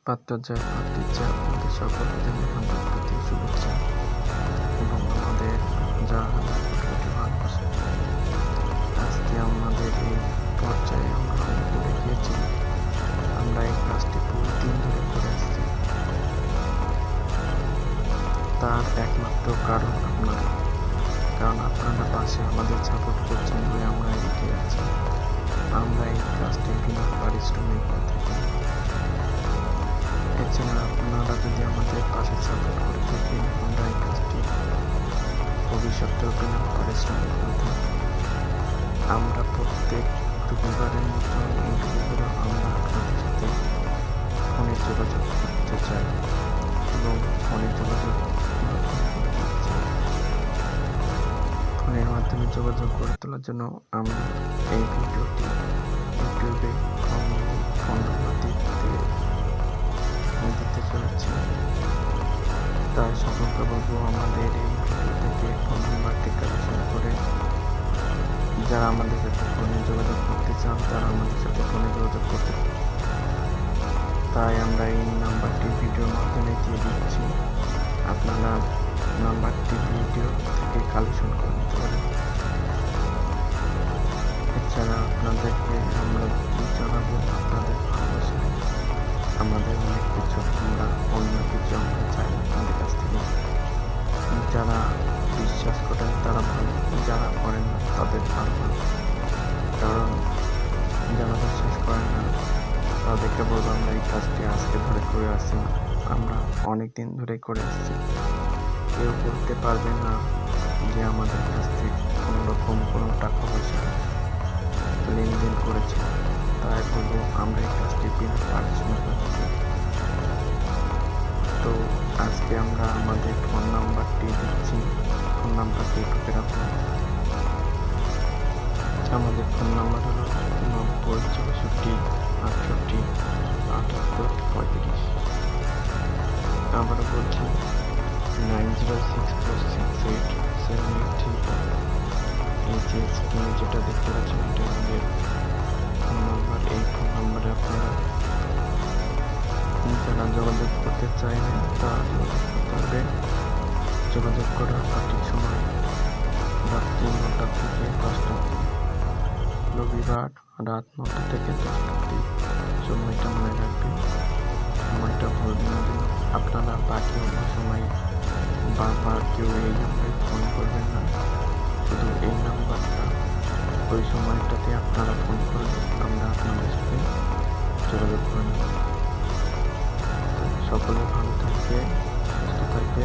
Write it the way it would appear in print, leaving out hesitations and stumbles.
পাত্রযা পাত্রীযা আপনাদের সকলকে জানাই আমাদের প্রতি শুভেচ্ছা এবং আমাদের যারা কোটি কোটি ভালোবাসে। আজকে আমাদের এই পর্যায়ে আমরা করে গিয়েছি। আমরা এই কাজটি পুরো দিন ধরে করে আসছি। তার একমাত্র কারণ আপনারা, কারণ আপনারা পাশে আমাদের সাপোর্ট করছেন বলে আমরা এগিয়ে আছি। আমরা এই কাজটি বিনা পারিশ্রমিক করে থাকি। এছাড়া আপনারা যদি আমাদের পাশে সাপোর্ট করে থাকেন, আমরা এই কাজটি ভবিষ্যতেও বিনা পারিশ্রমিক করে থাকি। আমরা প্রত্যেক রবিবারের মতন এই রবিবারও আমরা আপনাদের সাথে ফোনে যোগাযোগ করতে চাই এবং ফোনের যোগাযোগ করে তোলার জন্য আমরা এই ভিডিওটি ইউটিউবে ফোন নাম্বার দিতে চলেছি। তাই সকলকে বলবো আমাদের এই ভিডিও থেকে ফোন নাম্বারটি কালেকশন করে যারা আমাদের সাথে ফোনে যোগাযোগ করতে চান তারা আমাদের সাথে ফোনে যোগাযোগ করতে পারেন। তাই আমরা এই নাম্বারটি ভিডিওর মাধ্যমে দিয়ে দিচ্ছি। আপনারা নাম্বারটি ভিডিও থেকে কালেকশন করে নিতে পারেন। এছাড়া আপনাদেরকে আমরা জানাবো আপনাদের ভালোবাসা, আমাদের অনেক কিছু, আমরা অন্য কিছু আমরা চাই আপনাদের কাছ থেকে। যারা বিশ্বাস করেন তারা ভালো, যারা করেন না তাদের ভালো। কারণ যারা বিশ্বাস করেন না তাদেরকে বলবো আমরা এই কাজটি আজকে ধরে করে আসছি না, আমরা অনেক দিন ধরে করে আসছি। কেউ বলতে পারবে না যে আমাদের কাছ থেকে কোনো রকম কোনো টাকা পয়সা লেনদেন করেছে। তাই বলবো আমরা এই কাজটি বিনা পারিশ্রমিক করে থাকি। তো আজকে আমরা আমাদের ফোন নাম্বারটি দিচ্ছি, ফোন নাম্বারটি ঢুকে রাখুন। আমাদের ফোন নাম্বার হলো 90 64 68 78 35। আবারও বলছি 9064687835। এই যে স্ক্রিনে যেটা দেখতে পাচ্ছেন এটা আমাদের ফোন নাম্বার। এই ফোন নাম্বারে আপনারা যারা যোগাযোগ করতে চাইবেন তারা যোগাযোগ করতে পারবে। যোগাযোগ করার সঠিক সময় রাত্রি 9টা থেকে 10টা, রবিবার রাত 9টা থেকে 10টা। সময়টা মনে রাখবেন, সময়টা ভুলবেন না যেন। আপনারা বাকি অন্য সময় বারবার কেউ এই নাম্বারে ফোন করবেন না, শুধু এই নাম্বারটা ওই সময়টাতে আপনারা ফোন করলে আমরা আপনাদের সাথে যোগাযোগ করে নেব। সকলে ভালো থাকবে, সুস্থ থাকবে।